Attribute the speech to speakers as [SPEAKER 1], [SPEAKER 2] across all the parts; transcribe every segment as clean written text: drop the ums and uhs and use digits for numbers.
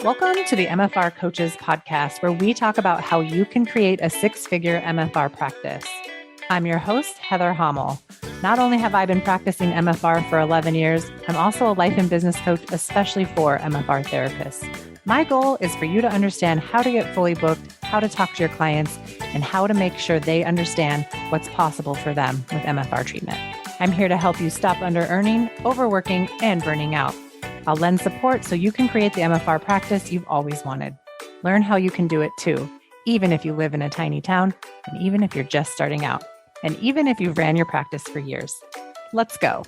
[SPEAKER 1] Welcome to the MFR Coaches podcast, where we talk about how you can create a six-figure MFR practice. I'm your host, Heather Hommel. Not only have I been practicing MFR for 11 years, I'm also a life and business coach, especially for MFR therapists. My goal is for you to understand how to get fully booked, how to talk to your clients, and how to make sure they understand what's possible for them with MFR treatment. I'm here to help you stop under-earning, overworking, and burning out. I'll lend support so you can create the MFR practice you've always wanted. Learn how you can do it too, even if you live in a tiny town, and even if you're just starting out, and even if you've ran your practice for years. Let's go.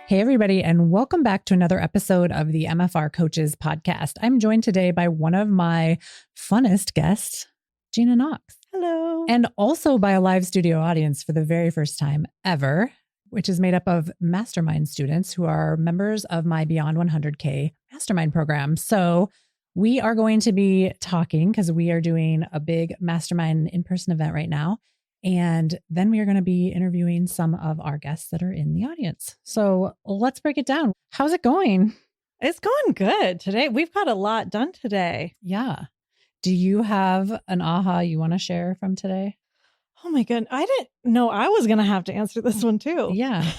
[SPEAKER 1] Hey, everybody, and welcome back to another episode of the MFR Coaches podcast. I'm joined today by one of my funnest guests, Gina Knox.
[SPEAKER 2] Hello.
[SPEAKER 1] And also by a live studio audience for the very first time ever, which is made up of Mastermind students who are members of my Beyond 100K Mastermind program. So we are going to be talking because we are doing a big Mastermind in-person event right now. And then we are going to be interviewing some of our guests that are in the audience. So let's break it down. How's it going?
[SPEAKER 2] It's going good today. We've got a lot done today.
[SPEAKER 1] Yeah. Do you have an aha you want to share from today?
[SPEAKER 2] Oh my goodness. I didn't know I was going to have to answer this one too.
[SPEAKER 1] Yeah.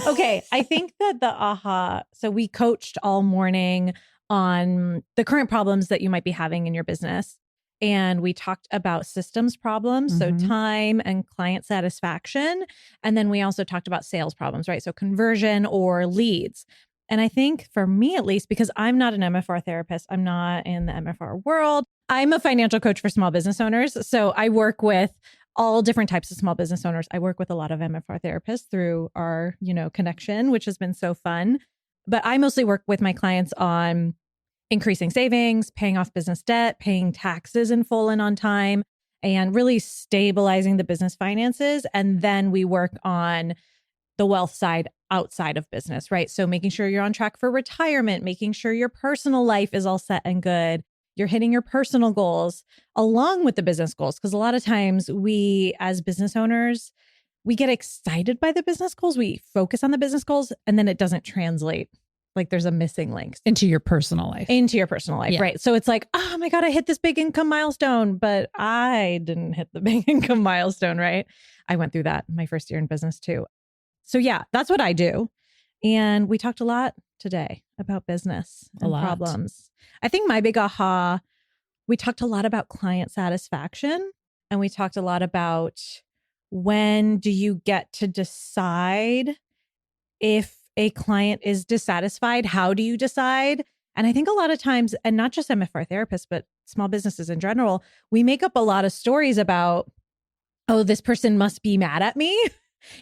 [SPEAKER 2] Okay. I think that the aha, so we coached all morning on the current problems that you might be having in your business. And we talked about systems problems, so time and client satisfaction. And then we also talked about sales problems, right? So conversion or leads. And I think for me, at least, because I'm not an MFR therapist, I'm not in the MFR world. I'm a financial coach for small business owners. So I work with all different types of small business owners. I work with a lot of MFR therapists through our, connection, which has been so fun. But I mostly work with my clients on increasing savings, paying off business debt, paying taxes in full and on time, and really stabilizing the business finances. And then we work on the wealth side outside of business, right? So making sure you're on track for retirement, making sure your personal life is all set and good. You're hitting your personal goals along with the business goals. Because a lot of times we, as business owners, we get excited by the business goals. We focus on the business goals and then it doesn't translate. Like there's a missing link.
[SPEAKER 1] Into your personal life.
[SPEAKER 2] Yeah. Right? So it's like, oh my God, I hit this big income milestone, but I didn't hit the big income milestone, right? I went through that my first year in business too. So yeah, that's what I do. And we talked a lot today about business and problems. I think my big aha, we talked a lot about client satisfaction, and we talked a lot about when do you get to decide if a client is dissatisfied? How do you decide? And I think a lot of times, and not just MFR therapists, but small businesses in general, we make up a lot of stories about, oh, this person must be mad at me,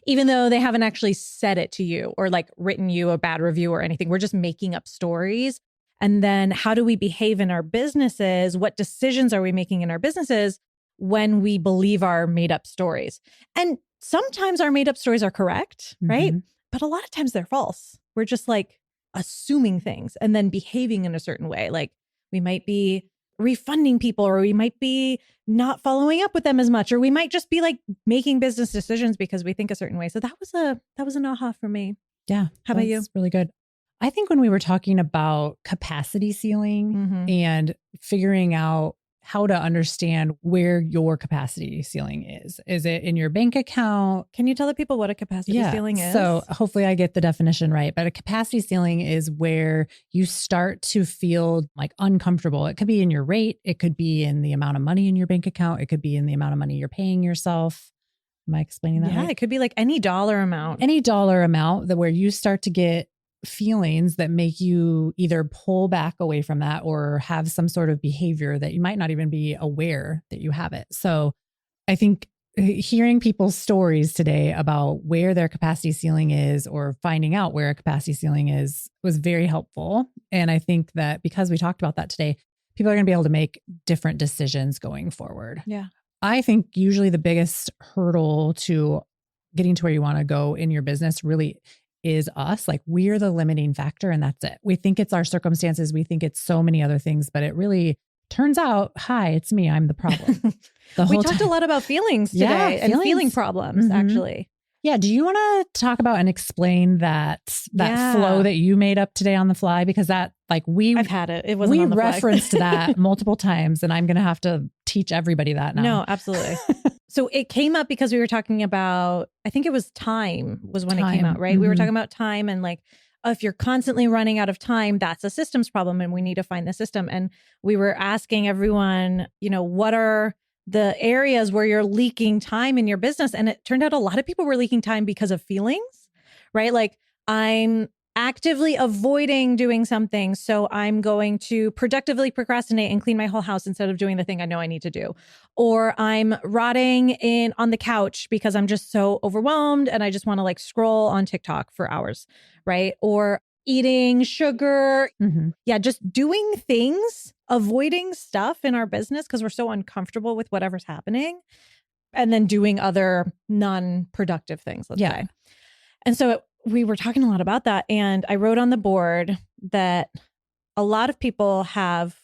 [SPEAKER 2] even though they haven't actually said it to you or like written you a bad review or anything. We're just making up stories. And then how do we behave in our businesses? What decisions are we making in our businesses when we believe our made up stories? And sometimes our made up stories are correct, right? But a lot of times they're false. We're just like assuming things and then behaving in a certain way. Like we might be refunding people, or we might be not following up with them as much, or we might just be like making business decisions because we think a certain way. So that was an aha for me.
[SPEAKER 1] Yeah.
[SPEAKER 2] How about you?
[SPEAKER 1] Really good. I think when we were talking about capacity ceiling and figuring out how to understand where your capacity ceiling is it in your bank account?
[SPEAKER 2] Can you tell the people what a capacity ceiling is?
[SPEAKER 1] So hopefully I get the definition right, but a capacity ceiling is where you start to feel like uncomfortable. It could be in your rate. It could be in the amount of money in your bank account. It could be in the amount of money you're paying yourself. Am I explaining that right?
[SPEAKER 2] Yeah, it could be like any dollar amount.
[SPEAKER 1] Any dollar amount that where you start to get feelings that make you either pull back away from that or have some sort of behavior that you might not even be aware that you have it. So I think hearing people's stories today about where their capacity ceiling is or finding out where a capacity ceiling is was very helpful. And I think that because we talked about that today, people are going to be able to make different decisions going forward.
[SPEAKER 2] Yeah.
[SPEAKER 1] I think usually the biggest hurdle to getting to where you want to go in your business really is us. Like we're the limiting factor and that's it. We think it's our circumstances. We think it's so many other things, but it really turns out, hi, it's me. I'm the problem.
[SPEAKER 2] We talked a lot about feelings today and feeling problems, actually.
[SPEAKER 1] Yeah. Do you want to talk about and explain that flow that you made up today on the fly? Because that
[SPEAKER 2] I've had it. It wasn't on the fly.
[SPEAKER 1] We referenced that multiple times, and I'm going to have to teach everybody that now.
[SPEAKER 2] No, absolutely. So it came up because we were talking about, I think it was time was when it came out, right? Mm-hmm. We were talking about time and if you're constantly running out of time, that's a systems problem and we need to find the system. And we were asking everyone, what are the areas where you're leaking time in your business? And it turned out a lot of people were leaking time because of feelings, right? I'm actively avoiding doing something, so I'm going to productively procrastinate and clean my whole house instead of doing the thing I know I need to do. Or I'm rotting on the couch because I'm just so overwhelmed and I just want to scroll on TikTok for hours, right? Or eating sugar. Mm-hmm. Yeah, just doing things, avoiding stuff in our business because we're so uncomfortable with whatever's happening, and then doing other non-productive things, let's say. And so we were talking a lot about that. And I wrote on the board that a lot of people have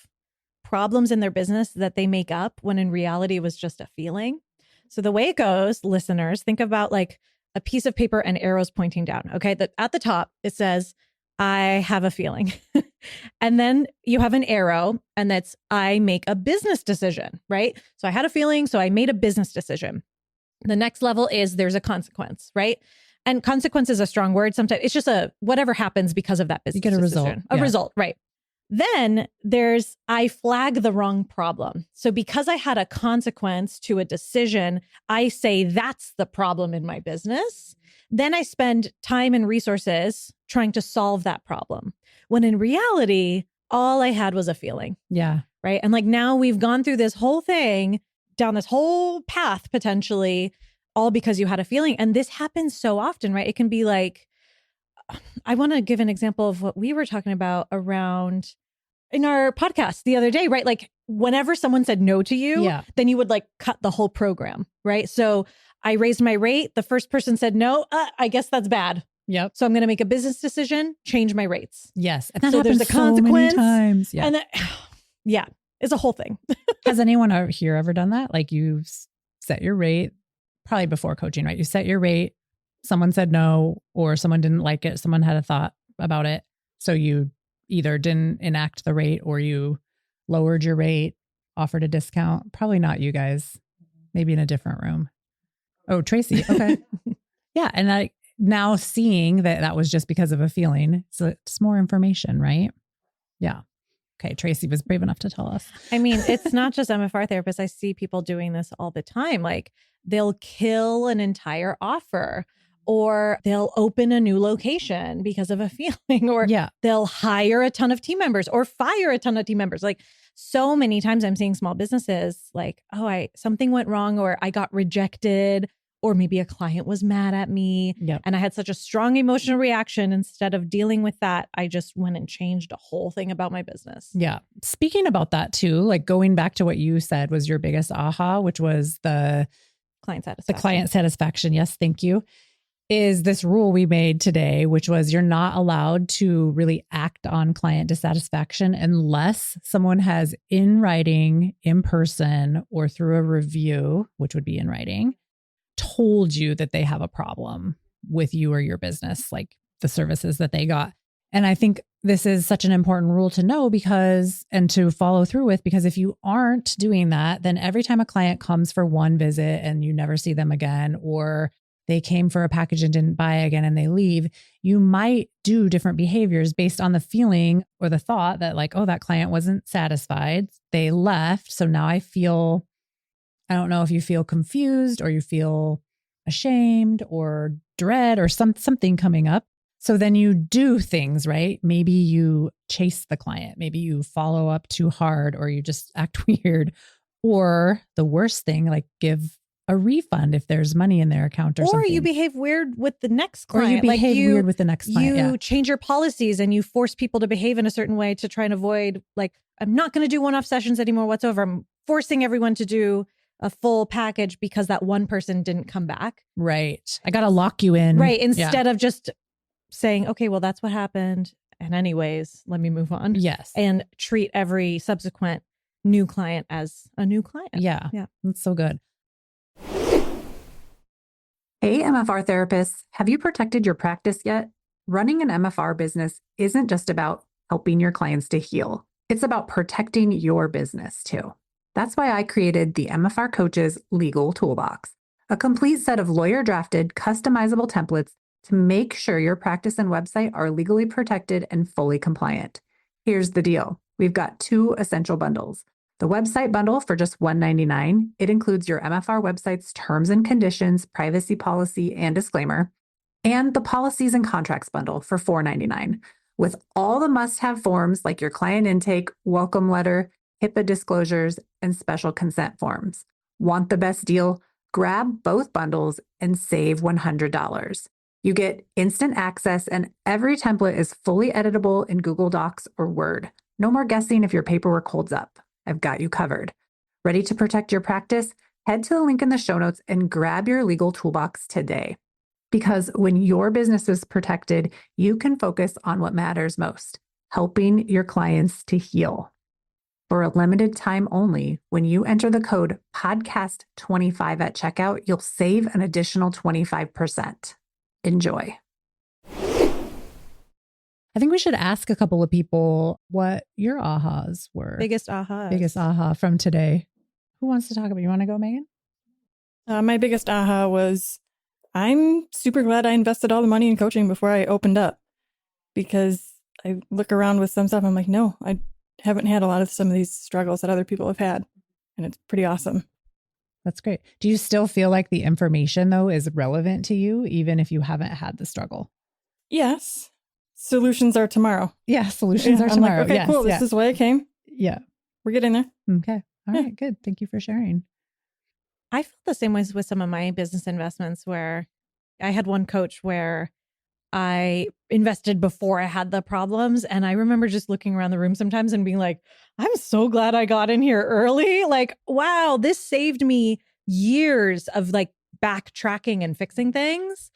[SPEAKER 2] problems in their business that they make up when in reality it was just a feeling. So the way it goes, listeners, think about a piece of paper and arrows pointing down. Okay. At the top, it says, I have a feeling. And then you have an arrow and that's, I make a business decision, right? So I had a feeling, so I made a business decision. The next level is there's a consequence, right? And consequence is a strong word. Sometimes it's just whatever happens because of that business decision. You get a result, right? Then there's, I flag the wrong problem. So because I had a consequence to a decision, I say that's the problem in my business. Then I spend time and resources trying to solve that problem. When in reality, all I had was a feeling.
[SPEAKER 1] Yeah.
[SPEAKER 2] Right. And now we've gone through this whole thing, down this whole path potentially, all because you had a feeling. And this happens so often, right? It can be I want to give an example of what we were talking about around in our podcast the other day, right? Whenever someone said no to you, then you would cut the whole program, right? So I raised my rate. The first person said no. I guess that's bad.
[SPEAKER 1] Yep.
[SPEAKER 2] So I'm going to make a business decision, change my rates.
[SPEAKER 1] Yes.
[SPEAKER 2] And so there's a consequence.
[SPEAKER 1] So many times. Yeah.
[SPEAKER 2] And it's a whole thing.
[SPEAKER 1] Has anyone out here ever done that? You set your rate, probably before coaching, right? You set your rate, someone said no, or someone didn't like it. Someone had a thought about it. So you either didn't enact the rate or you lowered your rate, offered a discount. Probably not you guys, maybe in a different room. Oh, Tracy. Okay. Yeah. And now seeing that was just because of a feeling. So it's more information, right? Yeah. Okay. Tracy was brave enough to tell us.
[SPEAKER 2] I mean, it's not just MFR therapists. I see people doing this all the time. They'll kill an entire offer, or they'll open a new location because of a feeling, or they'll hire a ton of team members or fire a ton of team members. So many times I'm seeing small businesses something went wrong, or I got rejected, or maybe a client was mad at me and I had such a strong emotional reaction. Instead of dealing with that, I just went and changed a whole thing about my business.
[SPEAKER 1] Yeah. Speaking about that too, going back to what you said was your biggest aha, which was the client satisfaction. Yes. Thank you. Is this rule we made today, which was you're not allowed to really act on client dissatisfaction unless someone has in writing, in person, or through a review, which would be in writing, told you that they have a problem with you or your business, the services that they got. And I think this is such an important rule to know and to follow through with, because if you aren't doing that, then every time a client comes for one visit and you never see them again, or they came for a package and didn't buy again and they leave, you might do different behaviors based on the feeling or the thought that oh, that client wasn't satisfied. They left. So now I don't know if you feel confused or you feel ashamed or dread or something coming up. So then you do things, right? Maybe you chase the client. Maybe you follow up too hard, or you just act weird, or the worst thing, give a refund if there's money in their account or something.
[SPEAKER 2] Or you behave weird with the next client.
[SPEAKER 1] Or you behave weird with the next client.
[SPEAKER 2] You change your policies and you force people to behave in a certain way to try and avoid, I'm not going to do one-off sessions anymore whatsoever. I'm forcing everyone to do a full package because that one person didn't come back.
[SPEAKER 1] Right. I got to lock you in.
[SPEAKER 2] Right. Instead of just saying, okay, well, that's what happened. And anyways, let me move on.
[SPEAKER 1] Yes.
[SPEAKER 2] And treat every subsequent new client as a new client.
[SPEAKER 1] Yeah. That's so good. Hey, MFR therapists, have you protected your practice yet? Running an MFR business isn't just about helping your clients to heal. It's about protecting your business too. That's why I created the MFR Coaches Legal Toolbox, a complete set of lawyer-drafted, customizable templates to make sure your practice and website are legally protected and fully compliant. Here's the deal. We've got 2 essential bundles. The website bundle for just $199. It includes your MFR website's terms and conditions, privacy policy, and disclaimer, and the policies and contracts bundle for $499, with all the must-have forms like your client intake, welcome letter, HIPAA disclosures, and special consent forms. Want the best deal? Grab both bundles and save $100. You get instant access, and every template is fully editable in Google Docs or Word. No more guessing if your paperwork holds up. I've got you covered. Ready to protect your practice? Head to the link in the show notes and grab your legal toolbox today. Because when your business is protected, you can focus on what matters most, helping your clients to heal. For a limited time only, when you enter the code podcast25 at checkout, you'll save an additional 25%. Enjoy.
[SPEAKER 3] I think we should ask a couple of people what your ahas were.
[SPEAKER 2] Biggest aha.
[SPEAKER 3] Biggest aha from today. Who wants to talk about it? You want to go, Megan?
[SPEAKER 4] My biggest aha was I'm super glad I invested all the money in coaching before I opened up, because I look around with some stuff. I'm like, no, I haven't had a lot of some of these struggles that other people have had. And it's pretty awesome.
[SPEAKER 3] That's great. Do you still feel like the information, though, is relevant to you, even if you haven't had the struggle?
[SPEAKER 4] Yes. Solutions are tomorrow.
[SPEAKER 3] Yeah, solutions are
[SPEAKER 4] I'm
[SPEAKER 3] tomorrow.
[SPEAKER 4] like, okay,
[SPEAKER 3] yes,
[SPEAKER 4] cool. This is why I came.
[SPEAKER 3] Yeah.
[SPEAKER 4] We're getting there.
[SPEAKER 3] Okay. All right, good. Thank you for sharing.
[SPEAKER 2] I felt the same way with some of my business investments, where I had one coach where I invested before I had the problems. And I remember just looking around the room sometimes and being like, I'm so glad I got in here early. Like, wow, this saved me years of like backtracking and fixing things.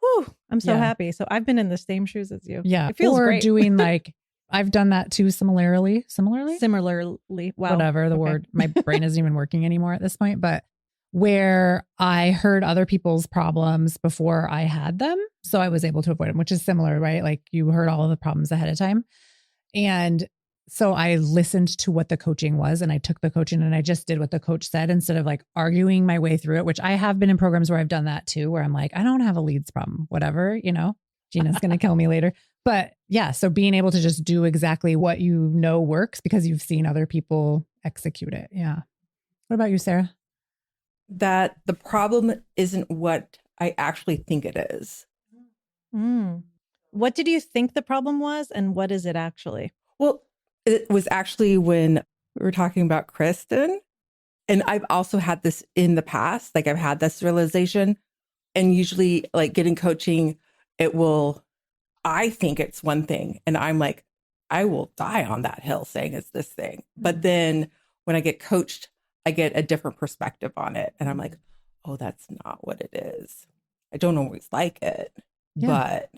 [SPEAKER 2] Whew, I'm so happy. So I've been in the same shoes as you.
[SPEAKER 3] Yeah.
[SPEAKER 2] It feels
[SPEAKER 3] or
[SPEAKER 2] great.
[SPEAKER 3] doing like, I've done that too similarly.
[SPEAKER 2] Similarly. Wow.
[SPEAKER 3] Whatever the word, my brain isn't even working anymore at this point, but where I heard other people's problems before I had them. So I was able to avoid them, which is similar, right? Like you heard all of the problems ahead of time. And so I listened to what the coaching was, and I took the coaching and I just did what the coach said instead of like arguing my way through it, which I have been in programs where I've done that too, where I'm like, I don't have a leads problem, whatever, you know, Gina's going to kill me later. But yeah, so being able to just do exactly what you know works because you've seen other people execute it. Yeah. What about you, Sarah?
[SPEAKER 5] That the problem isn't what I actually think it is.
[SPEAKER 2] What did you think the problem was, and what is it actually?
[SPEAKER 5] Well, it was actually when we were talking about Kristen, and I've also had this in the past. Like I've had this realization, and usually like getting coaching, I think it's one thing, and I'm like, I will die on that hill saying it's this thing. But then when I get coached, I get a different perspective on it. And I'm like, oh, that's not what it is. I don't always like it, but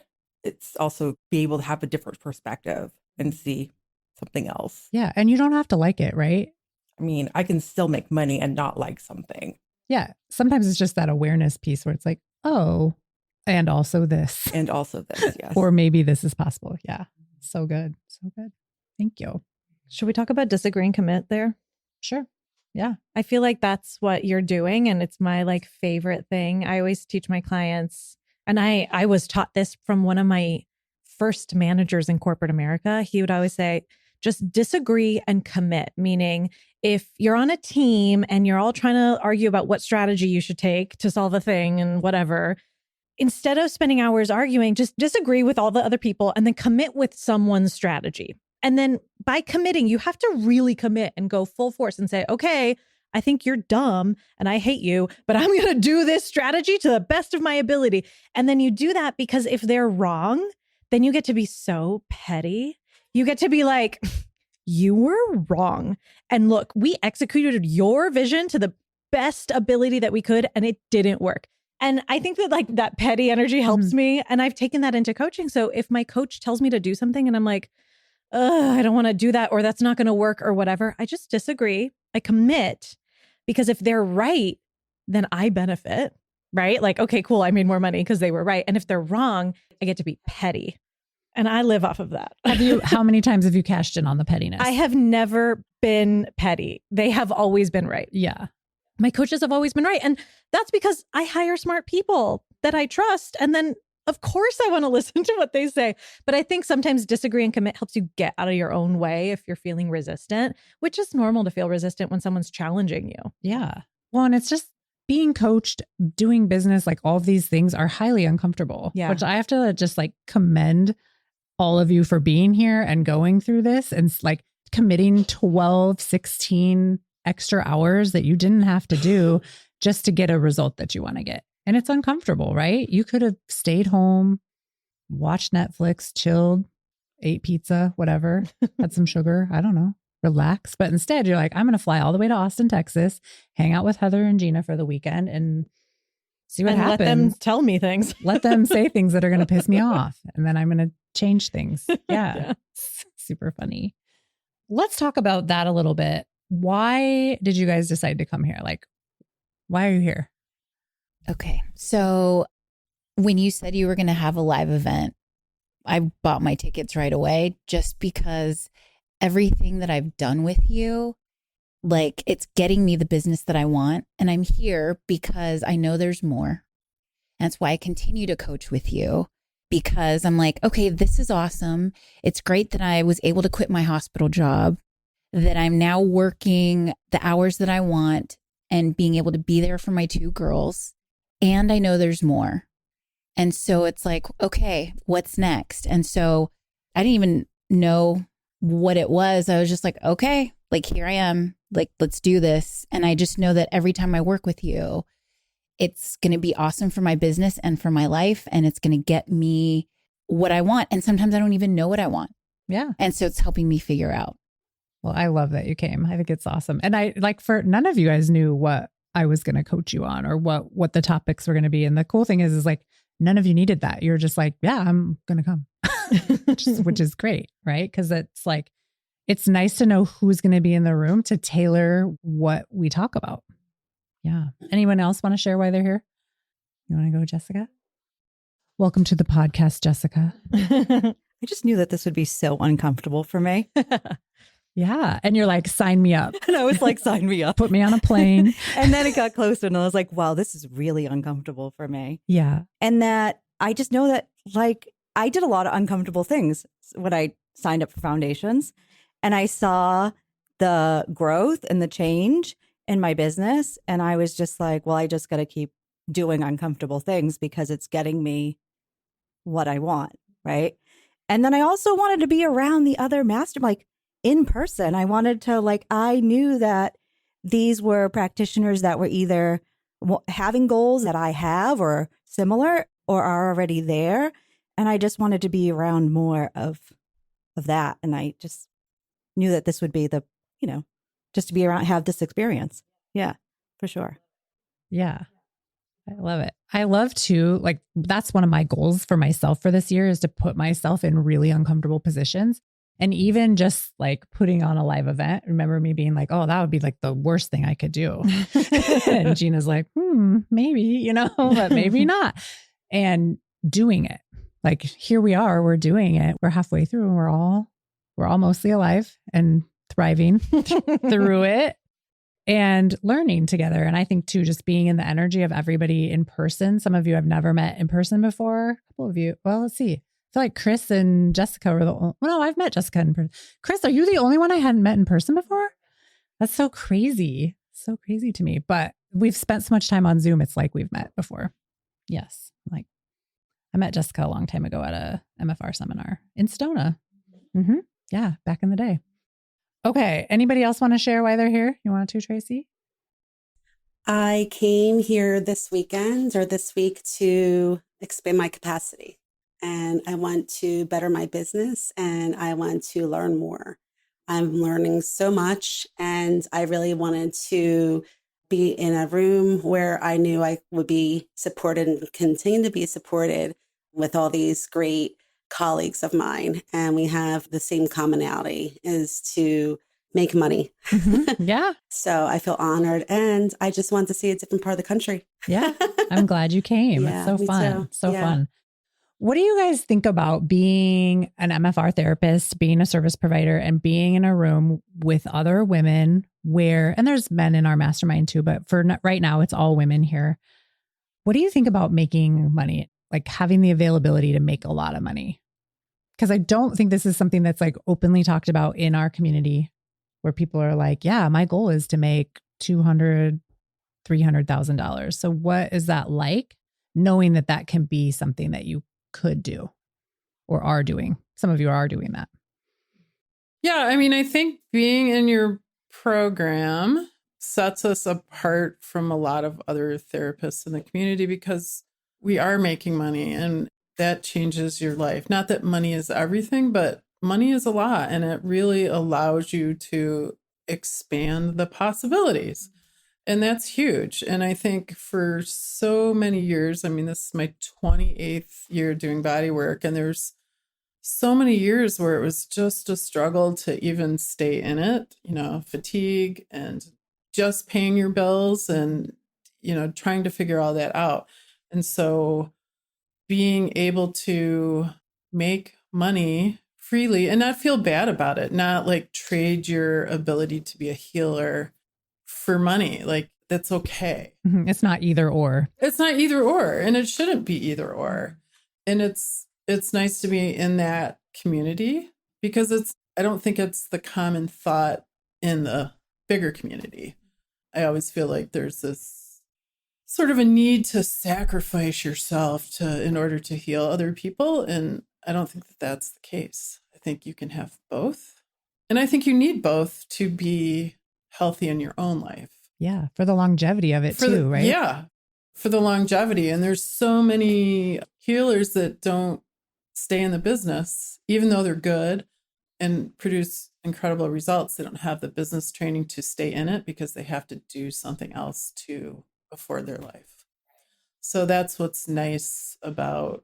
[SPEAKER 5] it's also be able to have a different perspective and see something else.
[SPEAKER 3] Yeah. And you don't have to like it, right?
[SPEAKER 5] I mean, I can still make money and not like something.
[SPEAKER 3] Yeah. Sometimes it's just that awareness piece where it's like, oh, and also this.
[SPEAKER 5] And also this, yes.
[SPEAKER 3] Or maybe this is possible. Yeah. So good. So good. Thank you.
[SPEAKER 2] Should we talk about disagree and commit there?
[SPEAKER 3] Sure. Yeah.
[SPEAKER 2] I feel like that's what you're doing. And it's my like favorite thing. I always teach my clients, and I was taught this from one of my first managers in corporate America. He would always say, just disagree and commit. Meaning if you're on a team and you're all trying to argue about what strategy you should take to solve a thing and whatever, instead of spending hours arguing, just disagree with all the other people and then commit with someone's strategy. And then by committing, you have to really commit and go full force and say, okay, I think you're dumb and I hate you, but I'm going to do this strategy to the best of my ability. And then you do that because if they're wrong, then you get to be so petty. You get to be like, you were wrong. And look, we executed your vision to the best ability that we could, and it didn't work. And I think that like that petty energy helps me. And I've taken that into coaching. So if my coach tells me to do something and I'm like, I don't want to do that, or that's not going to work or whatever, I just disagree. I commit, because if they're right, then I benefit. right? Like, okay, cool. I made more money because they were right. And if they're wrong, I get to be petty. And I live off of that.
[SPEAKER 3] How many times have you cashed in on the pettiness?
[SPEAKER 2] I have never been petty. They have always been right.
[SPEAKER 3] Yeah.
[SPEAKER 2] My coaches have always been right. And that's because I hire smart people that I trust. And then, of course, I want to listen to what they say. But I think sometimes disagree and commit helps you get out of your own way if you're feeling resistant, which is normal to feel resistant when someone's challenging you.
[SPEAKER 3] Yeah. Well, and it's just being coached, doing business, like all of these things are highly uncomfortable.
[SPEAKER 2] Yeah.
[SPEAKER 3] Which I have to just like commend all of you for being here and going through this and like committing 12, 16 extra hours that you didn't have to do just to get a result that you want to get. And it's uncomfortable, right? You could have stayed home, watched Netflix, chilled, ate pizza, whatever, had some sugar. I don't know, relax. But instead you're like, I'm going to fly all the way to Austin, Texas, hang out with Heather and Gina for the weekend and see what happens.
[SPEAKER 2] Let them tell me things.
[SPEAKER 3] Let them say things that are going to piss me off. And then I'm going to change things. Yeah. Super funny. Let's talk about that a little bit. Why did you guys decide to come here? Like, why are you here?
[SPEAKER 6] Okay. So when you said you were going to have a live event, I bought my tickets right away just because everything that I've done with you, like it's getting me the business that I want. And I'm here because I know there's more. That's why I continue to coach with you, because I'm like, okay, this is awesome. It's great that I was able to quit my hospital job, that I'm now working the hours that I want and being able to be there for my two girls. And I know there's more. And so it's like, okay, what's next? And so I didn't even know what it was. I was just like, okay, like here I am, like, let's do this. And I just know that every time I work with you, it's going to be awesome for my business and for my life. And it's going to get me what I want. And sometimes I don't even know what I want.
[SPEAKER 3] Yeah.
[SPEAKER 6] And so it's helping me figure out.
[SPEAKER 3] Well, I love that you came. I think it's awesome. And I like for none of you guys knew what I was going to coach you on or what the topics were going to be. And the cool thing is like, none of you needed that. You're just like, yeah, I'm going to come, which is great. Right. Cause it's like, it's nice to know who's going to be in the room to tailor what we talk about. Yeah. Anyone else want to share why they're here? You want to go, Jessica? Welcome to the podcast, Jessica.
[SPEAKER 7] I just knew that this would be so uncomfortable for me.
[SPEAKER 3] Yeah. And you're like, sign me up.
[SPEAKER 7] And I was like, sign me up.
[SPEAKER 3] Put me on a plane.
[SPEAKER 7] And then it got closer and I was like, wow, this is really uncomfortable for me.
[SPEAKER 3] Yeah.
[SPEAKER 7] And that I just know that like I did a lot of uncomfortable things when I signed up for foundations. And I saw the growth and the change in my business. And I was just like, well, I just got to keep doing uncomfortable things because it's getting me what I want. Right. And then I also wanted to be around the other like in person. I wanted to like, I knew that these were practitioners that were either having goals that I have or similar or are already there. And I just wanted to be around more of that. And I just knew that this would be the, just to be around, have this experience. Yeah, for sure.
[SPEAKER 3] Yeah. I love it. I love to like, that's one of my goals for myself for this year is to put myself in really uncomfortable positions. And even just like putting on a live event, remember me being like, oh, that would be like the worst thing I could do. And Gina's like, maybe, but maybe not. And doing it. Like here we are, we're doing it. We're halfway through and we're all mostly alive and thriving through it and learning together. And I think too, just being in the energy of everybody in person. Some of you I've never met in person before. A couple of you. Well, let's see. I feel like Chris and Jessica were the only, no, I've met Jessica in person. Chris, are you the only one I hadn't met in person before? That's so crazy. So crazy to me. But we've spent so much time on Zoom. It's like we've met before. Yes. Like I met Jessica a long time ago at a MFR seminar in Sedona. Mm-hmm. Yeah. Back in the day. Okay. Anybody else want to share why they're here? You want to, Tracy?
[SPEAKER 8] I came here this week to expand my capacity. And I want to better my business and I want to learn more. I'm learning so much and I really wanted to be in a room where I knew I would be supported and continue to be supported with all these great colleagues of mine. And we have the same commonality is to make money.
[SPEAKER 3] Yeah.
[SPEAKER 8] So I feel honored, and I just want to see a different part of the country.
[SPEAKER 3] Yeah. I'm glad you came.
[SPEAKER 8] Yeah,
[SPEAKER 3] It's so
[SPEAKER 8] me
[SPEAKER 3] fun.
[SPEAKER 8] too.
[SPEAKER 3] So
[SPEAKER 8] Yeah.
[SPEAKER 3] fun. What do you guys think about being an MFR therapist, being a service provider, and being in a room with other women where, and there's men in our mastermind too, but for right now, it's all women here. What do you think about making money, like having the availability to make a lot of money? Because I don't think this is something that's like openly talked about in our community where people are like, yeah, my goal is to make $200,000, $300,000. So what is that like, knowing that that can be something that you could do or are doing? Some of you are doing that.
[SPEAKER 9] Yeah, I mean, I think being in your program sets us apart from a lot of other therapists in the community because we are making money, and that changes your life. Not that money is everything, but money is a lot, and it really allows you to expand the possibilities. And that's huge. And I think for so many years, I mean, this is my 28th year doing body work, and there's so many years where it was just a struggle to even stay in it, fatigue and just paying your bills and, trying to figure all that out. And so being able to make money freely and not feel bad about it, not like trade your ability to be a healer for money, like that's okay.
[SPEAKER 3] It's not either or.
[SPEAKER 9] It's not either or, and it shouldn't be either or. And it's nice to be in that community because I don't think it's the common thought in the bigger community. I always feel like there's this sort of a need to sacrifice yourself in order to heal other people. And I don't think that that's the case. I think you can have both. And I think you need both to be healthy in your own life.
[SPEAKER 3] Yeah. For the longevity of it too, right?
[SPEAKER 9] Yeah. For the longevity. And there's so many healers that don't stay in the business, even though they're good and produce incredible results. They don't have the business training to stay in it because they have to do something else to afford their life. So that's what's nice about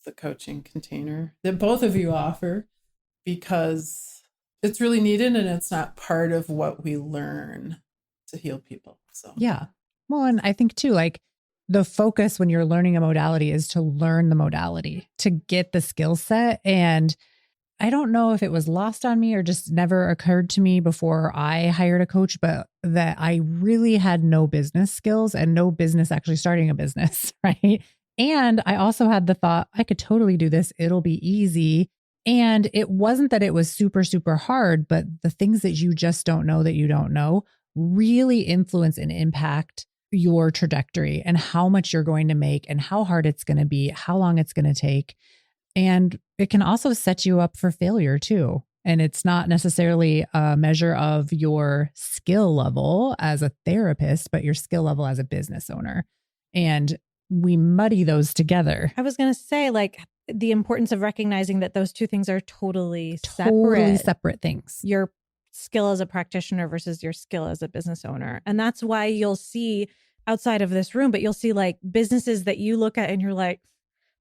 [SPEAKER 9] the coaching container that both of you offer, because it's really needed and it's not part of what we learn to heal people. So
[SPEAKER 3] yeah. Well, and I think too, like the focus when you're learning a modality is to learn the modality, to get the skill set. And I don't know if it was lost on me or just never occurred to me before I hired a coach, but that I really had no business skills and no business actually starting a business, right? And I also had the thought, I could totally do this. It'll be easy. And it wasn't that it was super, super hard, but the things that you just don't know that you don't know really influence and impact your trajectory and how much you're going to make and how hard it's going to be, how long it's going to take. And it can also set you up for failure too. And it's not necessarily a measure of your skill level as a therapist, but your skill level as a business owner. And we muddy those together.
[SPEAKER 2] I was going to say, like, the importance of recognizing that those two things are totally
[SPEAKER 3] separate things.
[SPEAKER 2] Your skill as a practitioner versus your skill as a business owner. And that's why you'll see outside of this room, but you'll see like businesses that you look at and you're like,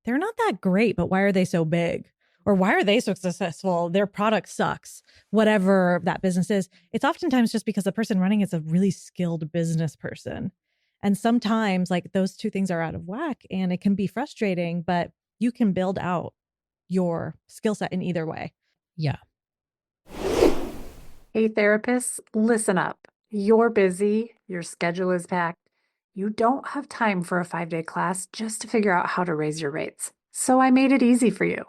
[SPEAKER 2] they're not that great, but why are they so big? Or why are they so successful? Their product sucks, whatever that business is. It's oftentimes just because the person running is a really skilled business person. And sometimes like those two things are out of whack and it can be frustrating, but you can build out your skill set in either way.
[SPEAKER 3] Yeah.
[SPEAKER 1] Hey therapists, listen up. You're busy, your schedule is packed. You don't have time for a 5-day class just to figure out how to raise your rates. So I made it easy for you.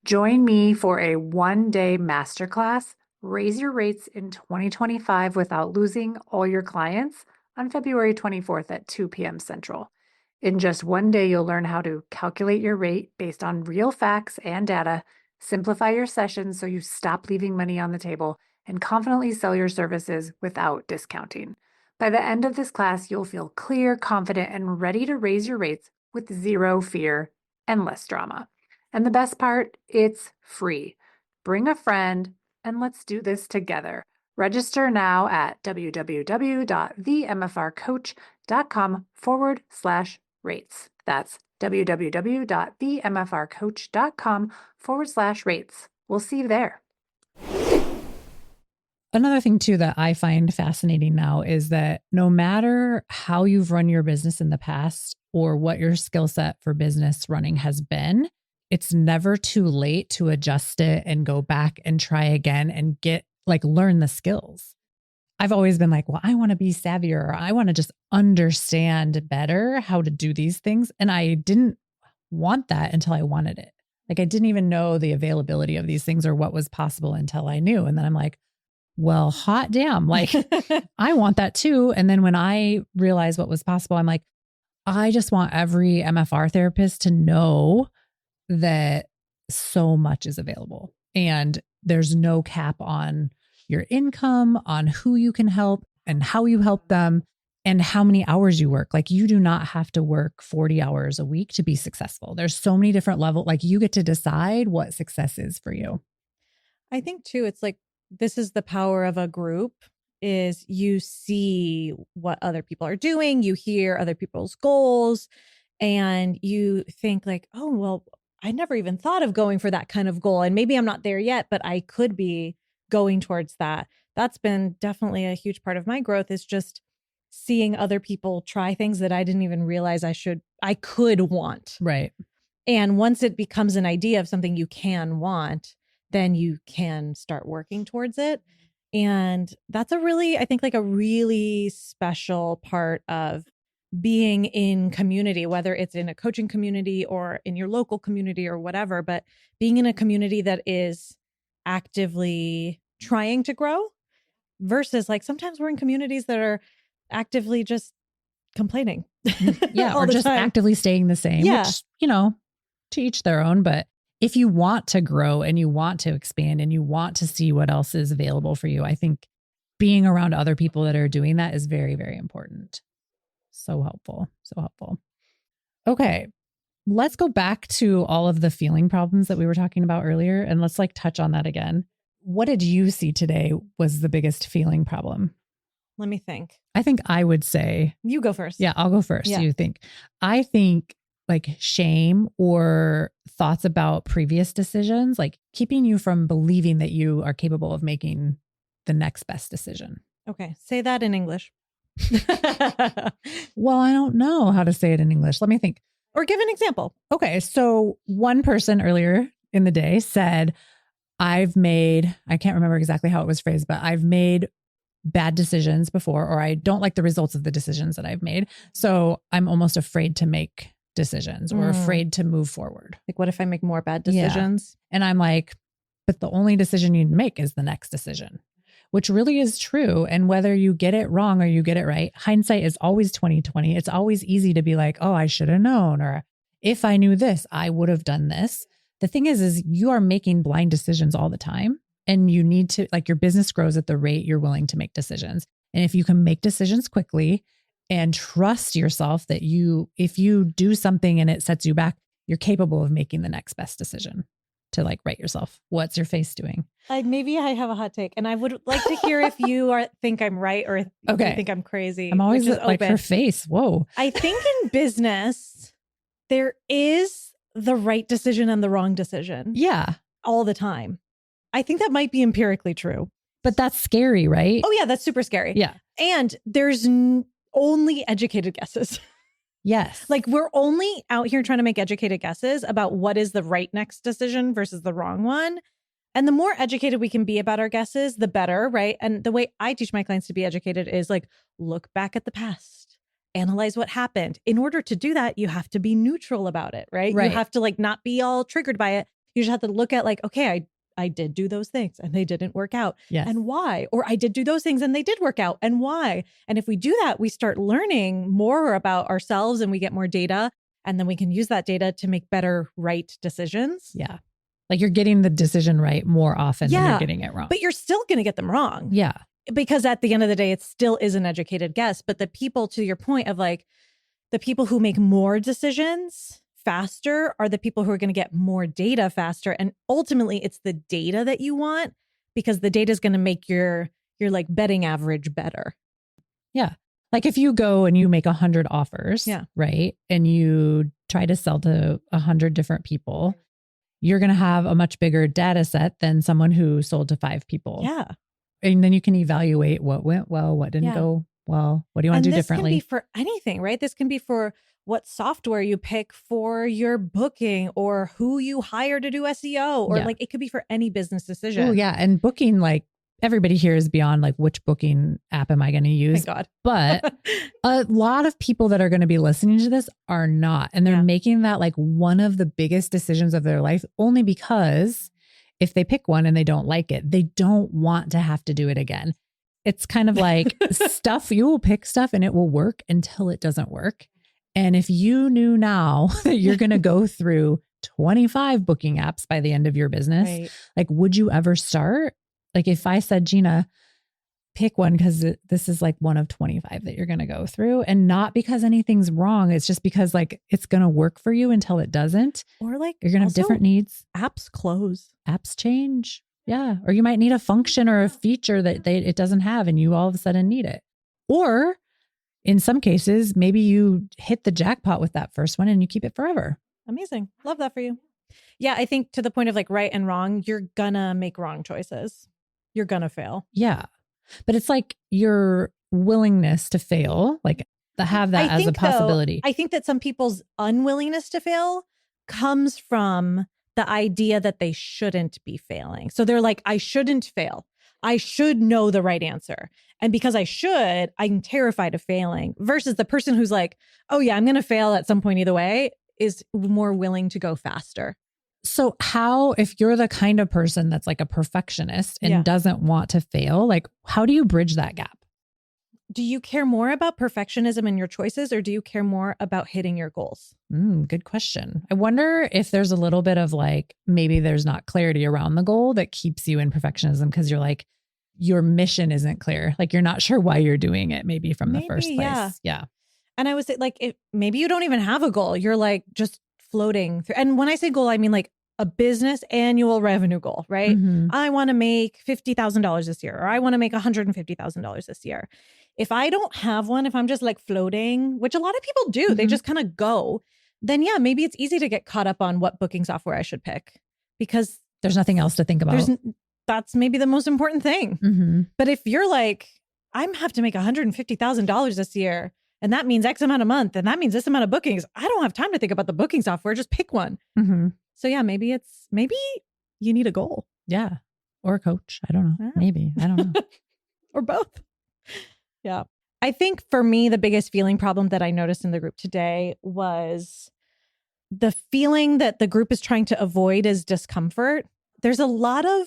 [SPEAKER 1] Join me for a 1-day masterclass, Raise Your Rates in 2025 Without Losing All Your Clients, on February 24th at 2 p.m. Central. In just 1 day, you'll learn how to calculate your rate based on real facts and data, simplify your sessions so you stop leaving money on the table, and confidently sell your services without discounting. By the end of this class, you'll feel clear, confident, and ready to raise your rates with zero fear and less drama. And the best part, it's free. Bring a friend and let's do this together. Register now at www.themfrcoach.com/rates. That's www.themfrcoach.com/rates. We'll see you there.
[SPEAKER 3] Another thing too that I find fascinating now is that no matter how you've run your business in the past or what your skill set for business running has been, it's never too late to adjust it and go back and try again and learn the skills. I've always been like, well, I want to be savvier. Or I want to just understand better how to do these things. And I didn't want that until I wanted it. Like I didn't even know the availability of these things or what was possible until I knew. And then I'm like, well, hot damn, like I want that too. And then when I realized what was possible, I'm like, I just want every MFR therapist to know that so much is available and there's no cap on your income, on who you can help and how you help them and how many hours you work. Like you do not have to work 40 hours a week to be successful. There's so many different levels. Like you get to decide what success is for you.
[SPEAKER 2] I think too, it's like, this is the power of a group is you see what other people are doing. You hear other people's goals and you think like, oh, well, I never even thought of going for that kind of goal. And maybe I'm not there yet, but I could be going towards that. That's been definitely a huge part of my growth is just seeing other people try things that I didn't even realize I could want.
[SPEAKER 3] Right.
[SPEAKER 2] And once it becomes an idea of something you can want, then you can start working towards it. And that's a really special part of being in community, whether it's in a coaching community or in your local community or whatever, but being in a community that is actively trying to grow versus like sometimes we're in communities that are actively just complaining.
[SPEAKER 3] Yeah. Or just actively staying the same, which, to each their own. But if you want to grow and you want to expand and you want to see what else is available for you, I think being around other people that are doing that is very, very important. So helpful. So helpful. Okay. Let's go back to all of the feeling problems that we were talking about earlier. And let's touch on that again. What did you see today was the biggest feeling problem?
[SPEAKER 2] Let me think.
[SPEAKER 3] I think I would say.
[SPEAKER 2] You go first.
[SPEAKER 3] Yeah, I'll go first.
[SPEAKER 2] Yeah.
[SPEAKER 3] You think. I think shame or thoughts about previous decisions, keeping you from believing that you are capable of making the next best decision.
[SPEAKER 2] Okay. Say that in English.
[SPEAKER 3] Well, I don't know how to say it in English. Let me think.
[SPEAKER 2] Or give an example.
[SPEAKER 3] Okay. So one person earlier in the day said, I can't remember exactly how it was phrased, but I've made bad decisions before, or I don't like the results of the decisions that I've made. So I'm almost afraid to make decisions or afraid to move forward.
[SPEAKER 2] Like, what if I make more bad decisions?
[SPEAKER 3] Yeah. And I'm like, but the only decision you need to make is the next decision, which really is true. And whether you get it wrong or you get it right, hindsight is always 20/20. It's always easy to be like, oh, I should have known, or if I knew this, I would have done this. The thing is you are making blind decisions all the time. And you need to, your business grows at the rate you're willing to make decisions. And if you can make decisions quickly and trust yourself that if you do something and it sets you back, you're capable of making the next best decision to right yourself. What's your face doing?
[SPEAKER 2] Maybe I have a hot take and I would like to hear if you think I'm right or if you think I'm crazy.
[SPEAKER 3] I'm always her face. Whoa.
[SPEAKER 2] I think in business, there is the right decision and the wrong decision.
[SPEAKER 3] Yeah.
[SPEAKER 2] All the time. I think that might be empirically true.
[SPEAKER 3] But that's scary, right?
[SPEAKER 2] Oh yeah, that's super scary.
[SPEAKER 3] Yeah.
[SPEAKER 2] And there's only educated guesses.
[SPEAKER 3] Yes.
[SPEAKER 2] We're only out here trying to make educated guesses about what is the right next decision versus the wrong one. And the more educated we can be about our guesses, the better, right? And the way I teach my clients to be educated is look back at the past, analyze what happened. In order to do that, you have to be neutral about it, right? You have to not be all triggered by it. You just have to look at okay, I did do those things and they didn't work out.
[SPEAKER 3] Yes.
[SPEAKER 2] And why? Or I did do those things and they did work out and why? And if we do that, we start learning more about ourselves and we get more data and then we can use that data to make better, right decisions.
[SPEAKER 3] Yeah. You're getting the decision right more often than you're getting it wrong.
[SPEAKER 2] But you're still going to get them wrong.
[SPEAKER 3] Yeah.
[SPEAKER 2] Because at the end of the day, it still is an educated guess. But the people, to your point of the people who make more decisions faster are the people who are going to get more data faster. And ultimately it's the data that you want because the data is going to make your betting average better.
[SPEAKER 3] Yeah. If you go and you make 100 offers, right? And you try to sell to 100 different people, you're going to have a much bigger data set than someone who sold to 5 people.
[SPEAKER 2] Yeah.
[SPEAKER 3] And then you can evaluate what went well, what didn't
[SPEAKER 2] Yeah.
[SPEAKER 3] go well. What do you want to do differently?
[SPEAKER 2] This can be for anything, right? This can be for what software you pick for your booking or who you hire to do SEO, or
[SPEAKER 3] Yeah.
[SPEAKER 2] like it could be for any business decision.
[SPEAKER 3] Oh yeah. And booking, like everybody here is beyond like, which booking app am I going to use?
[SPEAKER 2] Thank God.
[SPEAKER 3] But a lot of people that are going to be listening to this are not. And they're
[SPEAKER 2] Yeah.
[SPEAKER 3] making that like one of the biggest decisions of their life, only because if they pick one and they don't like it, they don't want to have to do it again. It's kind of like stuff, you will pick stuff and it will work until it doesn't work. And if you knew now that you're going to go through 25 booking apps by the end of your business,
[SPEAKER 2] Right.
[SPEAKER 3] like, would you ever start? Like if I said, Gina, pick one because this is like one of 25 that you're going to go through, and not because anything's wrong. It's just because like it's going to work for you until it doesn't.
[SPEAKER 2] Or like
[SPEAKER 3] You're going to have
[SPEAKER 2] also
[SPEAKER 3] different needs.
[SPEAKER 2] apps close.
[SPEAKER 3] Apps change. Yeah. Or you might need a function or a feature that it doesn't have and you all of a sudden need it. Or in some cases, maybe you hit the jackpot with that first one and you keep it forever.
[SPEAKER 2] Amazing. Love that for you. Yeah, I think to the point of like right and wrong, you're gonna make wrong choices. You're gonna fail.
[SPEAKER 3] Yeah. But it's like your willingness to fail, like to have that as a possibility.
[SPEAKER 2] I think that some people's unwillingness to fail comes from the idea that they shouldn't be failing. So they're like, I shouldn't fail. I should know the right answer. And because I should, I'm terrified of failing, versus the person who's like, oh yeah, I'm going to fail at some point either way, is more willing to go faster.
[SPEAKER 3] So how, if you're the kind of person that's like a perfectionist and
[SPEAKER 2] Yeah.
[SPEAKER 3] doesn't want to fail, like how do you bridge that gap?
[SPEAKER 2] Do you care more about perfectionism in your choices, or do you care more about hitting your goals?
[SPEAKER 3] Good question. I wonder if there's a little bit of like, maybe there's not clarity around the goal that keeps you in perfectionism because you're like, your mission isn't clear. Like you're not sure why you're doing it maybe from the first place.
[SPEAKER 2] Yeah.
[SPEAKER 3] Yeah.
[SPEAKER 2] And I was like, maybe you don't even have a goal. You're like just floating through. And when I say goal, I mean like a business annual revenue goal, right?
[SPEAKER 3] Mhm.
[SPEAKER 2] I want to make $50,000 this year, or I want to make $150,000 this year. If I don't have one, if I'm just like floating, which a lot of people do, they
[SPEAKER 3] Mhm.
[SPEAKER 2] just kind of go, then yeah, maybe it's easy to get caught up on what booking software I should pick, because
[SPEAKER 3] There's nothing else to think about.
[SPEAKER 2] that's maybe the most important thing.
[SPEAKER 3] Mhm.
[SPEAKER 2] But if you're like, I'm have to make $150,000 this year, and that means X amount a month, and that means this amount of bookings, I don't have time to think about the booking software. Just pick one.
[SPEAKER 3] Mhm.
[SPEAKER 2] So yeah, maybe you need a goal
[SPEAKER 3] Yeah. Or a coach. I don't know.
[SPEAKER 2] Yeah.
[SPEAKER 3] Maybe. I don't know.
[SPEAKER 2] or both. Yeah. I think for me, the biggest feeling problem that I noticed in the group today was the feeling that the group is trying to avoid is discomfort. There's a lot of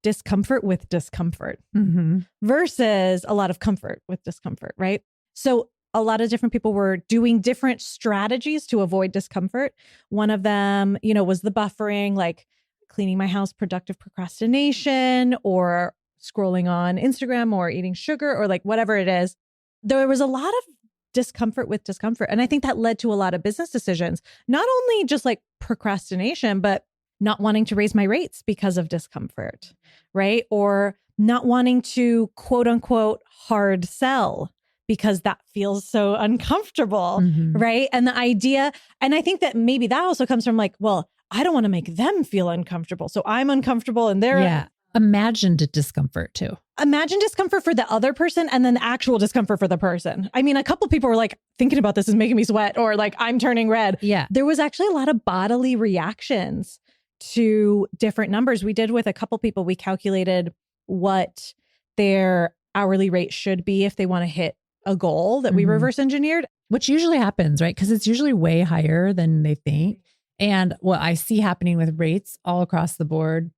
[SPEAKER 2] discomfort with discomfort
[SPEAKER 3] Mhm.
[SPEAKER 2] versus a lot of comfort with discomfort, right? So a lot of different people were doing different strategies to avoid discomfort. One of them, was the buffering, like cleaning my house, productive procrastination, or scrolling on Instagram, or eating sugar, or like whatever it is. There was a lot of discomfort with discomfort. And I think that led to a lot of business decisions, not only just like procrastination, but not wanting to raise my rates because of discomfort, right? Or not wanting to quote unquote hard sell because that feels so uncomfortable,
[SPEAKER 3] Mhm.
[SPEAKER 2] right? And the idea, and I think that maybe that also comes from like, well, I don't want to make them feel uncomfortable. So I'm uncomfortable and they're
[SPEAKER 3] Yeah. Imagined discomfort too.
[SPEAKER 2] Imagine discomfort for the other person and then the actual discomfort for the person. I mean, a couple people were like, thinking about this is making me sweat, or like I'm turning red.
[SPEAKER 3] Yeah.
[SPEAKER 2] There was actually a lot of bodily reactions to different numbers. We did with a couple people, we calculated what their hourly rate should be if they want to hit a goal that we
[SPEAKER 3] Mhm.
[SPEAKER 2] reverse engineered.
[SPEAKER 3] Which usually happens, right? Because it's usually way higher than they think. And what I see happening with rates all across the board,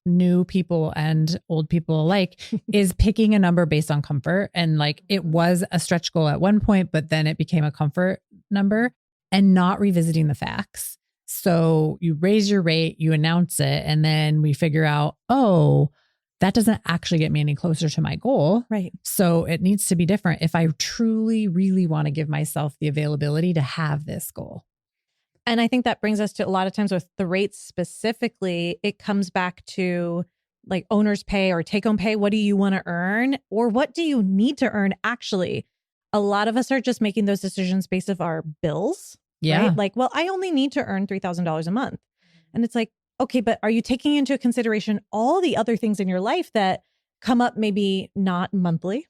[SPEAKER 3] new people and old people alike, is picking a number based on comfort. And like it was a stretch goal at one point, but then it became a comfort number, and not revisiting the facts. So you raise your rate, you announce it, and then we figure out, oh, that doesn't actually get me any closer to my goal.
[SPEAKER 2] Right.
[SPEAKER 3] So it needs to be different if I truly, really want to give myself the availability to have this goal.
[SPEAKER 2] And I think that brings us to a lot of times with the rates specifically, it comes back to like owner's pay or take home pay. What do you want to earn, or what do you need to earn? Actually, a lot of us are just making those decisions based off our bills.
[SPEAKER 3] Yeah.
[SPEAKER 2] Right? Like, well, I only need to earn $3,000 a month. And it's like, okay, but are you taking into consideration all the other things in your life that come up maybe not monthly,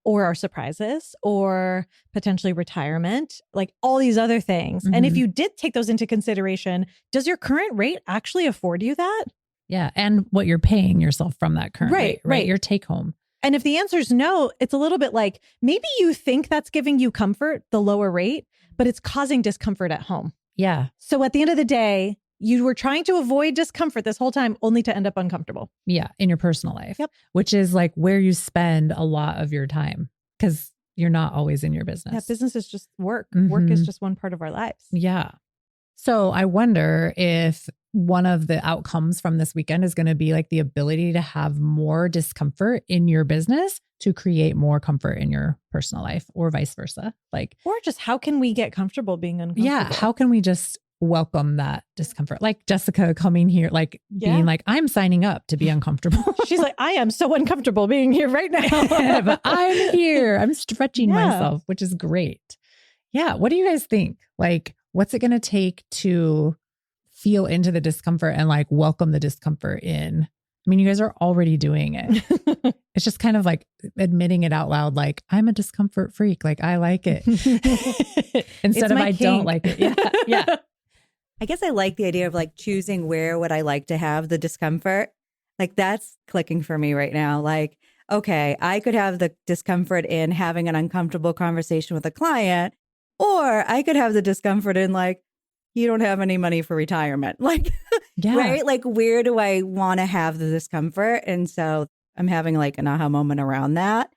[SPEAKER 2] or our surprises, or potentially retirement, like all these other things. And if
[SPEAKER 3] Mhm.
[SPEAKER 2] you did take those into consideration, does your current rate actually afford you that?
[SPEAKER 3] Yeah. And what you're paying yourself from that current rate,
[SPEAKER 2] Right.
[SPEAKER 3] Your take home.
[SPEAKER 2] And if the answer is no, it's a little bit like maybe you think that's giving you comfort, the lower rate, but it's causing discomfort at home.
[SPEAKER 3] Yeah.
[SPEAKER 2] So at the end of the day, you were trying to avoid discomfort this whole time only to end up uncomfortable.
[SPEAKER 3] Yeah. In your personal life,
[SPEAKER 2] Yep.
[SPEAKER 3] which is like where you spend a lot of your time because you're not always in your business.
[SPEAKER 2] Yeah, business is just work. Work is
[SPEAKER 3] Mhm.
[SPEAKER 2] just one part of our lives.
[SPEAKER 3] Yeah. So I wonder if one of the outcomes from this weekend is going to be like the ability to have more discomfort in your business to create more comfort in your personal life or vice versa. Like,
[SPEAKER 2] Or just how can we get comfortable being uncomfortable?
[SPEAKER 3] yeah, how can we just welcome that discomfort? Like Jessica coming here, like being like, I'm signing up to be uncomfortable.
[SPEAKER 2] She's like, I am so uncomfortable being here right now.
[SPEAKER 3] But I'm here. I'm stretching
[SPEAKER 2] Yeah.
[SPEAKER 3] myself, which is great. Yeah. What do you guys think? Like, what's it going to take to feel into the discomfort and like welcome the discomfort in? I mean, you guys are already doing it. It's just kind of like admitting it out loud. Like, I'm a discomfort freak. Like, I like it. Instead of
[SPEAKER 7] my
[SPEAKER 3] I don't
[SPEAKER 7] kink.
[SPEAKER 3] like it. Yeah. Yeah.
[SPEAKER 7] I guess I like the idea of like choosing where would I like to have the discomfort. Like that's clicking for me right now. Like, okay, I could have the discomfort in having an uncomfortable conversation with a client, or I could have the discomfort in like, you don't have any money for retirement. Like,
[SPEAKER 3] Yeah.
[SPEAKER 7] right? Like, where do I want to have the discomfort? And so I'm having like an aha moment around that.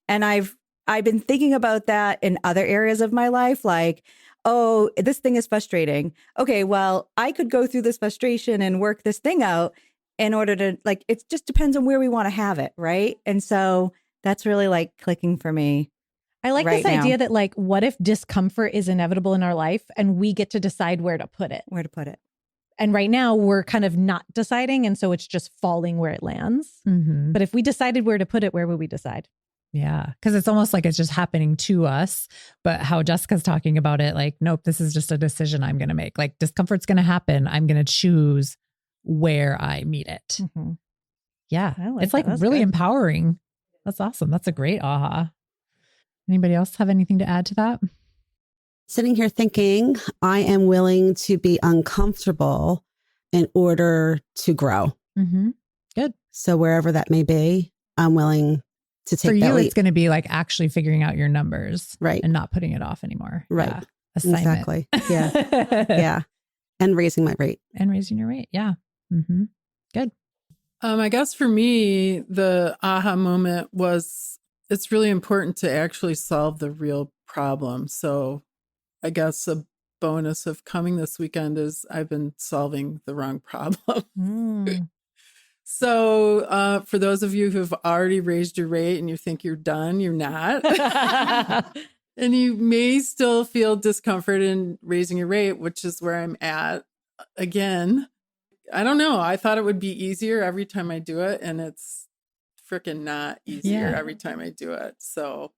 [SPEAKER 7] And I've been thinking about that in other areas of my life, like, oh, this thing is frustrating. Okay, well, I could go through this frustration and work this thing out in order to like, it just depends on where we want to have it, right? And so that's really like clicking for me.
[SPEAKER 2] I like
[SPEAKER 7] Right
[SPEAKER 2] this
[SPEAKER 7] now.
[SPEAKER 2] idea that like, what if discomfort is inevitable in our life and we get to decide where to put it?
[SPEAKER 7] Where to put it.
[SPEAKER 2] And right now we're kind of not deciding. And so it's just falling where it lands.
[SPEAKER 3] Mhm.
[SPEAKER 2] But if we decided where to put it, where would we decide?
[SPEAKER 3] Yeah. Cause it's almost like it's just happening to us. But how Jessica's talking about it, like, nope, this is just a decision I'm going to make. Like, discomfort's going to happen. I'm going to choose where I meet it.
[SPEAKER 2] Mhm.
[SPEAKER 3] Yeah.
[SPEAKER 2] I like
[SPEAKER 3] It's like
[SPEAKER 2] that. That's
[SPEAKER 3] really
[SPEAKER 2] good.
[SPEAKER 3] empowering. That's awesome. That's a great aha. Anybody else have anything to add to that?
[SPEAKER 8] Sitting here thinking, I am willing to be uncomfortable in order to grow.
[SPEAKER 3] Mm-hmm.
[SPEAKER 8] So wherever that may be, I'm willing to take
[SPEAKER 3] For
[SPEAKER 8] that
[SPEAKER 3] you,
[SPEAKER 8] leap.
[SPEAKER 3] it's going to be like actually figuring out your numbers.
[SPEAKER 8] Right.
[SPEAKER 3] And not putting it off anymore.
[SPEAKER 8] Right.
[SPEAKER 3] Yeah. Assignment.
[SPEAKER 8] Exactly. Yeah. Yeah. And raising my rate.
[SPEAKER 3] And raising your rate. Yeah. Mm-hmm. Good.
[SPEAKER 9] I guess for me, the aha moment was it's really important to actually solve the real problem. So I guess a bonus of coming this weekend is I've been solving the wrong problem.
[SPEAKER 2] Mm.
[SPEAKER 9] So for those of you who've already raised your rate and you think you're done, you're not. And you may still feel discomfort in raising your rate, which is where I'm at. Again, I don't know. I thought it would be easier every time I do it, and it's freaking not easier
[SPEAKER 3] Yeah.
[SPEAKER 9] every time I do it. So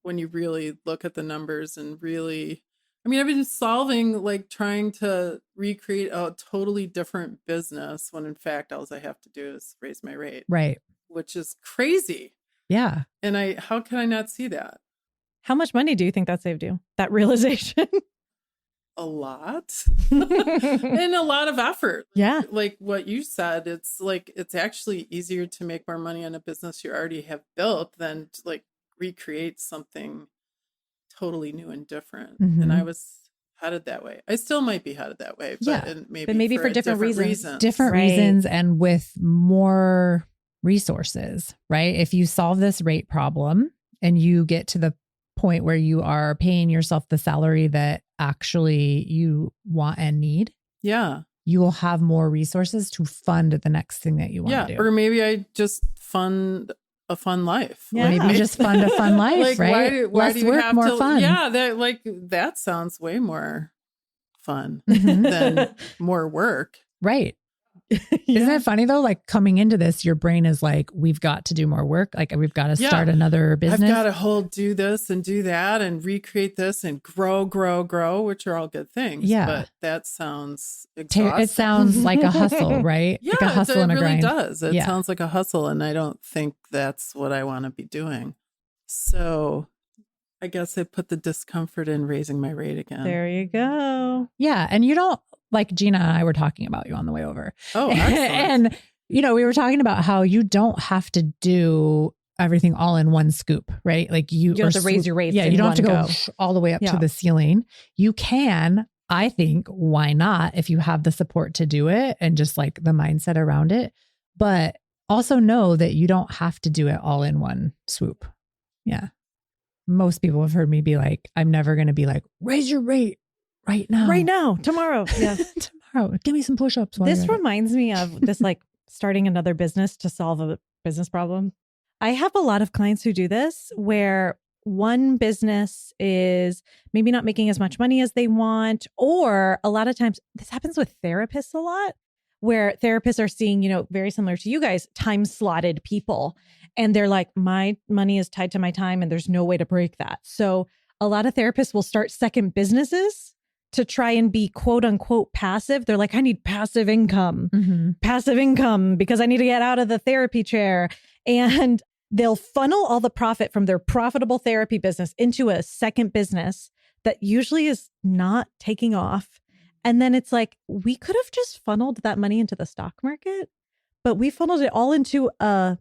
[SPEAKER 9] when you really look at the numbers and really, I mean, I've been solving, like trying to recreate a totally different business when in fact, all I have to do is raise my rate,
[SPEAKER 3] Right.
[SPEAKER 9] which is crazy.
[SPEAKER 3] Yeah.
[SPEAKER 9] And how can I not see that?
[SPEAKER 2] How much money do you think that saved you? That realization?
[SPEAKER 9] A lot and a lot of effort.
[SPEAKER 2] Yeah.
[SPEAKER 9] Like what you said, it's like, it's actually easier to make more money on a business you already have built than to like recreate something totally new and different.
[SPEAKER 3] Mhm.
[SPEAKER 9] And I was headed that way. I still might be headed that way, but,
[SPEAKER 3] Yeah.
[SPEAKER 9] and
[SPEAKER 2] But maybe for
[SPEAKER 9] a
[SPEAKER 2] different reasons.
[SPEAKER 3] Different
[SPEAKER 2] Right.
[SPEAKER 3] reasons and with more resources, right? If you solve this rate problem and you get to the point where you are paying yourself the salary that actually you want and need,
[SPEAKER 9] Yeah.
[SPEAKER 3] you will have more resources to fund the next thing that you want
[SPEAKER 9] Yeah.
[SPEAKER 3] to do.
[SPEAKER 9] Or maybe I just fund a fun life.
[SPEAKER 2] Yeah.
[SPEAKER 3] Maybe you just fund a fun life,
[SPEAKER 9] Like,
[SPEAKER 3] right?
[SPEAKER 9] why
[SPEAKER 3] Less
[SPEAKER 9] do you
[SPEAKER 3] work,
[SPEAKER 9] have
[SPEAKER 3] more
[SPEAKER 9] to,
[SPEAKER 3] fun.
[SPEAKER 9] Yeah, that sounds way more fun
[SPEAKER 3] Mhm.
[SPEAKER 9] than more work.
[SPEAKER 3] Right. Isn't it funny though? Like coming into this, your brain is like, we've got to do more work. Like we've got to start another business.
[SPEAKER 9] I've got to do this and do that and recreate this and grow, which are all good things.
[SPEAKER 3] Yeah.
[SPEAKER 9] But that sounds exhausting.
[SPEAKER 3] It sounds like a hustle, right?
[SPEAKER 9] Yeah,
[SPEAKER 3] like a hustle and a
[SPEAKER 9] really
[SPEAKER 3] grind.
[SPEAKER 9] Does. It sounds like a hustle. And I don't think that's what I want to be doing. So I guess I put the discomfort in raising my rate again.
[SPEAKER 2] There you go.
[SPEAKER 3] Yeah. And you don't, like Gina and I were talking about you on the way over.
[SPEAKER 9] Oh, excellent.
[SPEAKER 3] And, we were talking about how you don't have to do everything all in one scoop, right? Like you
[SPEAKER 2] have to raise your rates.
[SPEAKER 3] Yeah. You don't have to go all the way up to the ceiling. You can, I think, why not if you have the support to do it and just like the mindset around it, but also know that you don't have to do it all in one swoop. Yeah. Most people have heard me be like, I'm never going to be like, raise your rate right now,
[SPEAKER 2] tomorrow. Yeah.
[SPEAKER 3] Tomorrow. Give me some push-ups.
[SPEAKER 2] This reminds me of this, like starting another business to solve a business problem. I have a lot of clients who do this where one business is maybe not making as much money as they want, or a lot of times this happens with therapists a lot, where therapists are seeing, very similar to you guys, time slotted people. And they're like, my money is tied to my time and there's no way to break that. So a lot of therapists will start second businesses to try and be quote unquote passive. They're like, I need passive income because I need to get out of the therapy chair. And they'll funnel all the profit from their profitable therapy business into a second business that usually is not taking off. And then it's like, we could have just funneled that money into the stock market, but we funneled it all into a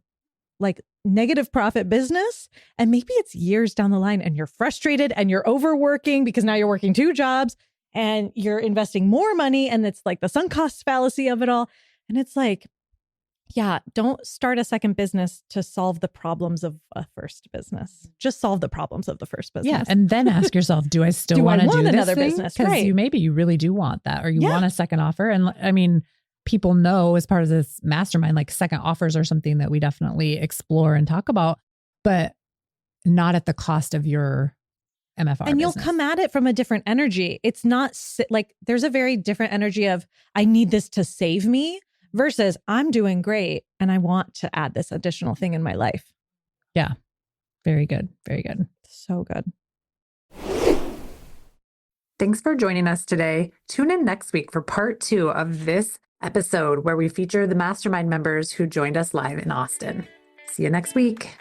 [SPEAKER 2] negative profit business. And maybe it's years down the line and you're frustrated and you're overworking because now you're working 2 jobs and you're investing more money. And it's like the sunk cost fallacy of it all. And it's like, yeah, don't start a second business to solve the problems of a first business. Just solve the problems of the first business.
[SPEAKER 3] Yeah. And then ask yourself, do I still want to do
[SPEAKER 2] another
[SPEAKER 3] this
[SPEAKER 2] business?
[SPEAKER 3] Because maybe you really do want that, or you want a second offer. And I mean, people know as part of this mastermind, like second offers are something that we definitely explore and talk about, but not at the cost of your MFR.
[SPEAKER 2] And you'll
[SPEAKER 3] business.
[SPEAKER 2] come at it from a different energy. It's not like there's a very different energy of, I need this to save me versus I'm doing great and I want to add this additional thing in my life.
[SPEAKER 3] Yeah. Very good. Very good.
[SPEAKER 2] So good.
[SPEAKER 1] Thanks for joining us today. Tune in next week for part 2 of this episode where we feature the mastermind members who joined us live in Austin. See you next week.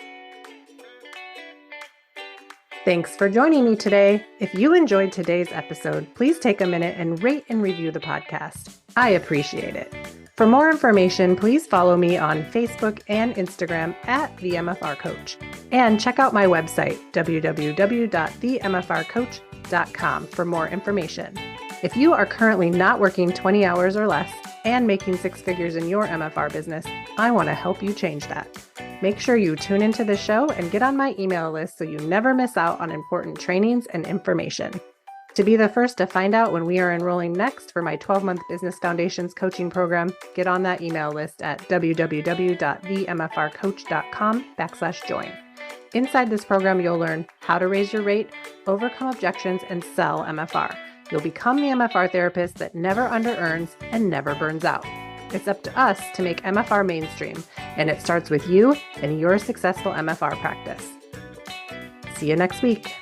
[SPEAKER 1] Thanks for joining me today. If you enjoyed today's episode, please take a minute and rate and review the podcast. I appreciate it. For more information, please follow me on Facebook and Instagram at The MFR Coach. And check out my website, www.themfrcoach.com for more information. If you are currently not working 20 hours or less and making 6 figures in your MFR business, I want to help you change that. Make sure you tune into the show and get on my email list so you never miss out on important trainings and information. To be the first to find out when we are enrolling next for my 12-month Business Foundations coaching program, get on that email list at www.themfrcoach.com/join. Inside this program, you'll learn how to raise your rate, overcome objections, and sell MFR. You'll become the MFR therapist that never under-earns and never burns out. It's up to us to make MFR mainstream, and it starts with you and your successful MFR practice. See you next week.